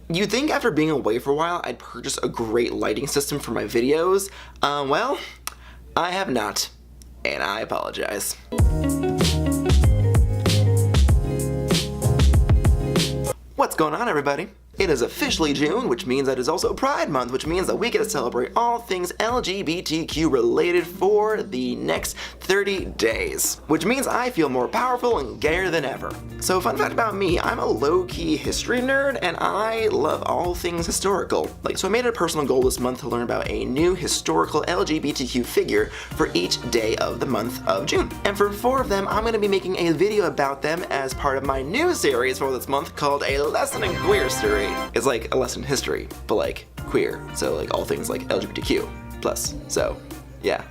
You'd think after being away for a while I'd purchase a great lighting system for my videos. Well, I have not, and I apologize. What's going on, everybody? It is officially June, which means that it's also Pride Month, which means that we get to celebrate all things LGBTQ related for the next 30 days. Which means I feel more powerful and gayer than ever. So fun fact about me, I'm a low-key history nerd and I love all things historical. So I made it a personal goal this month to learn about a new historical LGBTQ figure for each day of the month of June. And for 4 of them, I'm going to be making a video about them as part of my new series for this month called A Lesson in Queerstory. It's like a lesson in history, but like queer, so like all things like LGBTQ plus. So yeah,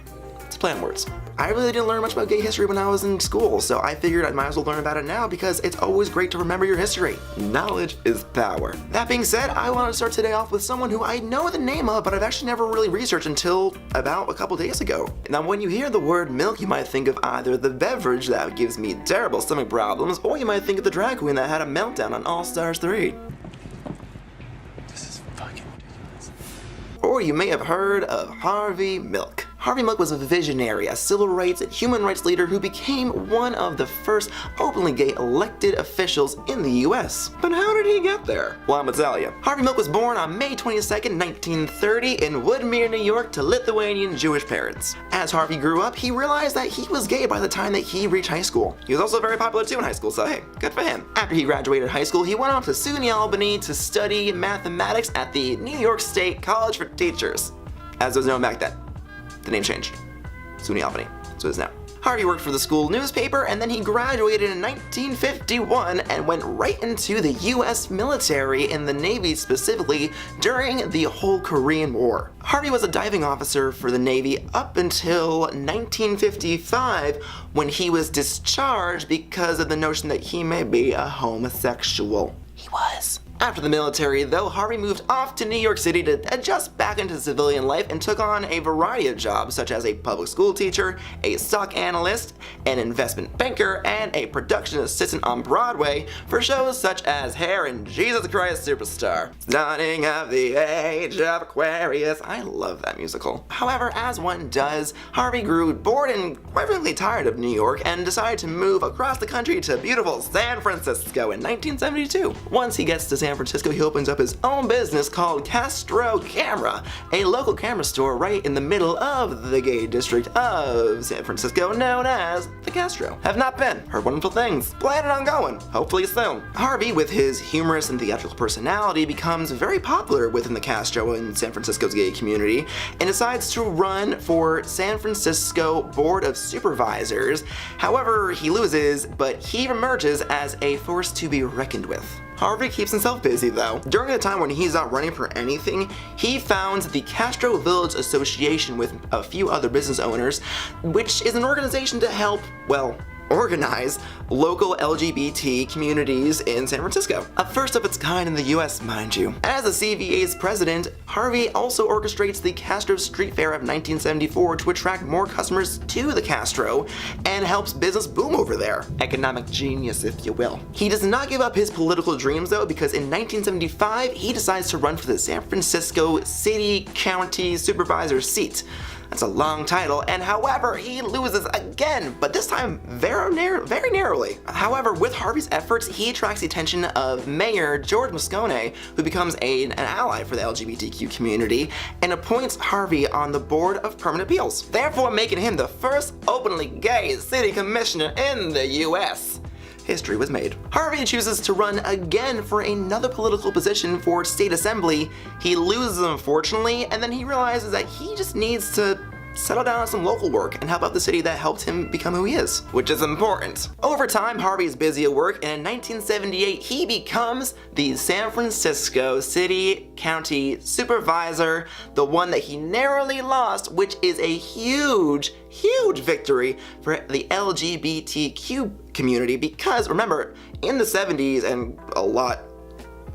it's a play on words. I really didn't learn much about gay history when I was in school, so I figured I might as well learn about it now because it's always great to remember your history. Knowledge is power. That being said, I want to start today off with someone who I know the name of, but I've actually never really researched until about a couple days ago. Now, when you hear the word milk, you might think of either the beverage that gives me terrible stomach problems, or you might think of the drag queen that had a meltdown on All Stars 3. Or you may have heard of Harvey Milk. Harvey Milk was a visionary, a civil rights and human rights leader who became one of the first openly gay elected officials in the US. But how did he get there? Well, I'm gonna tell you. Harvey Milk was born on May 22nd, 1930 in Woodmere, New York to Lithuanian Jewish parents. As Harvey grew up, he realized that he was gay by the time that he reached high school. He was also very popular too in high school, so hey, good for him. After he graduated high school, he went off to SUNY Albany to study mathematics at the New York State College for Teachers, as it was known back then. The name changed. SUNY Albany. So it is now. Harvey worked for the school newspaper and then he graduated in 1951 and went right into the US military, in the Navy specifically, during the whole Korean War. Harvey was a diving officer for the Navy up until 1955 when he was discharged because of the notion that he may be a homosexual. He was. After the military, though, Harvey moved off to New York City to adjust back into civilian life and took on a variety of jobs such as a public school teacher, a stock analyst, an investment banker, and a production assistant on Broadway for shows such as Hair and Jesus Christ Superstar. Dawning of the Age of Aquarius. I love that musical. However, as one does, Harvey grew bored and quite frankly tired of New York and decided to move across the country to beautiful San Francisco in 1972. Once he gets to San Francisco, he opens up his own business called Castro Camera, a local camera store right in the middle of the gay district of San Francisco known as the Castro. Have not been, heard wonderful things, planning on going, hopefully soon. Harvey, with his humorous and theatrical personality, becomes very popular within the Castro and San Francisco's gay community and decides to run for San Francisco Board of Supervisors. However, he loses, but he emerges as a force to be reckoned with. Harvey keeps himself busy though. During the time when he's not running for anything, he founds the Castro Village Association with a few other business owners, which is an organization to help, well, organize local LGBT communities in San Francisco. A first of its kind in the US, mind you. As the CVA's president, Harvey also orchestrates the Castro Street Fair of 1974 to attract more customers to the Castro and helps business boom over there. Economic genius, if you will. He does not give up his political dreams though, because in 1975 he decides to run for the San Francisco City County Supervisor seat. That's a long title, and however, he loses again, but this time very narrowly. However, with Harvey's efforts, he attracts the attention of Mayor George Moscone, who becomes an ally for the LGBTQ community, and appoints Harvey on the Board of Permanent Appeals, therefore making him the first openly gay city commissioner in the US. History was made. Harvey chooses to run again for another political position for state assembly. He loses, unfortunately, and then he realizes that he just needs to settle down on some local work and help out the city that helped him become who he is, which is important. Over time, Harvey is busy at work, and in 1978, he becomes the San Francisco City County Supervisor, the one that he narrowly lost, which is a huge victory for the LGBTQ community, because remember, in the 70s and a lot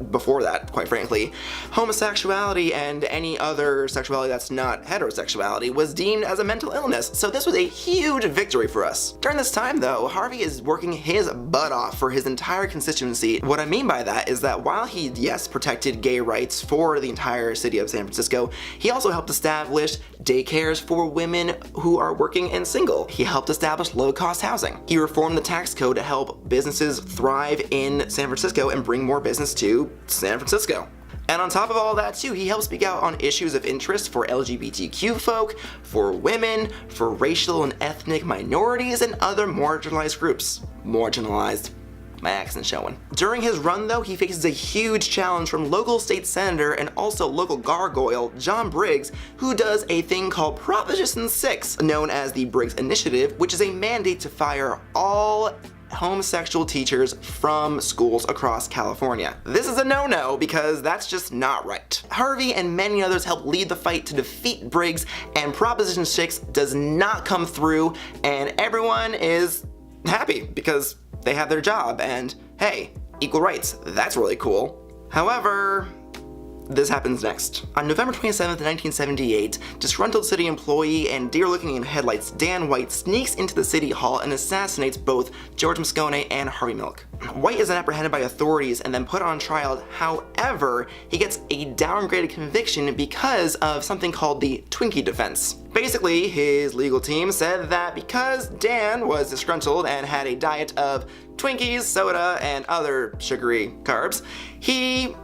before that, quite frankly, homosexuality and any other sexuality that's not heterosexuality was deemed as a mental illness, so this was a huge victory for us. During this time though, Harvey is working his butt off for his entire constituency. What I mean by that is that while he, yes, protected gay rights for the entire city of San Francisco, he also helped establish daycares for women who are working and single. He helped establish low-cost housing. He reformed the tax code to help businesses thrive in San Francisco and bring more business to San Francisco. And on top of all that too, he helped speak out on issues of interest for LGBTQ folk, for women, for racial and ethnic minorities, and other marginalized groups. Marginalized. My accent showing. During his run though, he faces a huge challenge from local state senator and also local gargoyle John Briggs, who does a thing called Proposition 6, known as the Briggs Initiative, which is a mandate to fire all homosexual teachers from schools across California. This is a no-no because that's just not right. Harvey and many others helped lead the fight to defeat Briggs, and Proposition 6 does not come through, and everyone is happy because they have their job, and hey, equal rights, that's really cool. However, this happens next. On November 27th, 1978, disgruntled city employee and deer-looking in headlights Dan White sneaks into the city hall and assassinates both George Moscone and Harvey Milk. White is then apprehended by authorities and then put on trial. However, he gets a downgraded conviction because of something called the Twinkie defense. Basically, his legal team said that because Dan was disgruntled and had a diet of Twinkies, soda, and other sugary carbs, he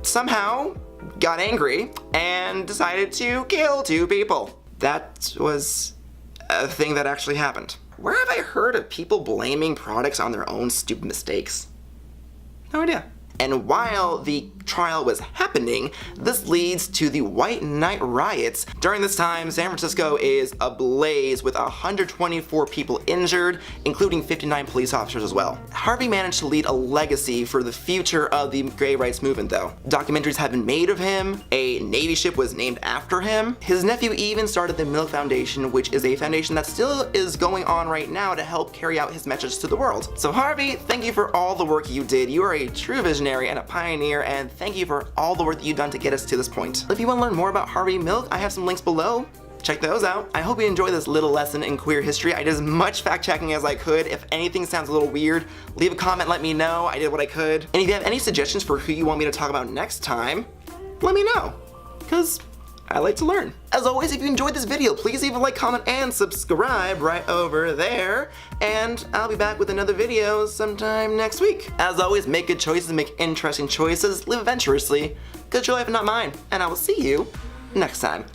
somehow got angry and decided to kill 2 people. That was a thing that actually happened. Where have I heard of people blaming products on their own stupid mistakes? No idea. And while the trial was happening, this leads to the White Night riots. During this time, San Francisco is ablaze with 124 people injured, including 59 police officers as well. Harvey managed to lead a legacy for the future of the gay rights movement though. Documentaries have been made of him, a Navy ship was named after him. His nephew even started the Milk Foundation, which is a foundation that still is going on right now to help carry out his message to the world. So Harvey, thank you for all the work you did. You are a true visionary and a pioneer, and thank you for all the work that you've done to get us to this point. If you want to learn more about Harvey Milk, I have some links below. Check those out. I hope you enjoyed this little lesson in queer history. I did as much fact checking as I could. If anything sounds a little weird, leave a comment, let me know. I did what I could. And if you have any suggestions for who you want me to talk about next time, let me know, because I like to learn. As always, if you enjoyed this video, please leave a like, comment, and subscribe right over there. And I'll be back with another video sometime next week. As always, make good choices, make interesting choices, live adventurously, because your life is not mine. And I will see you next time.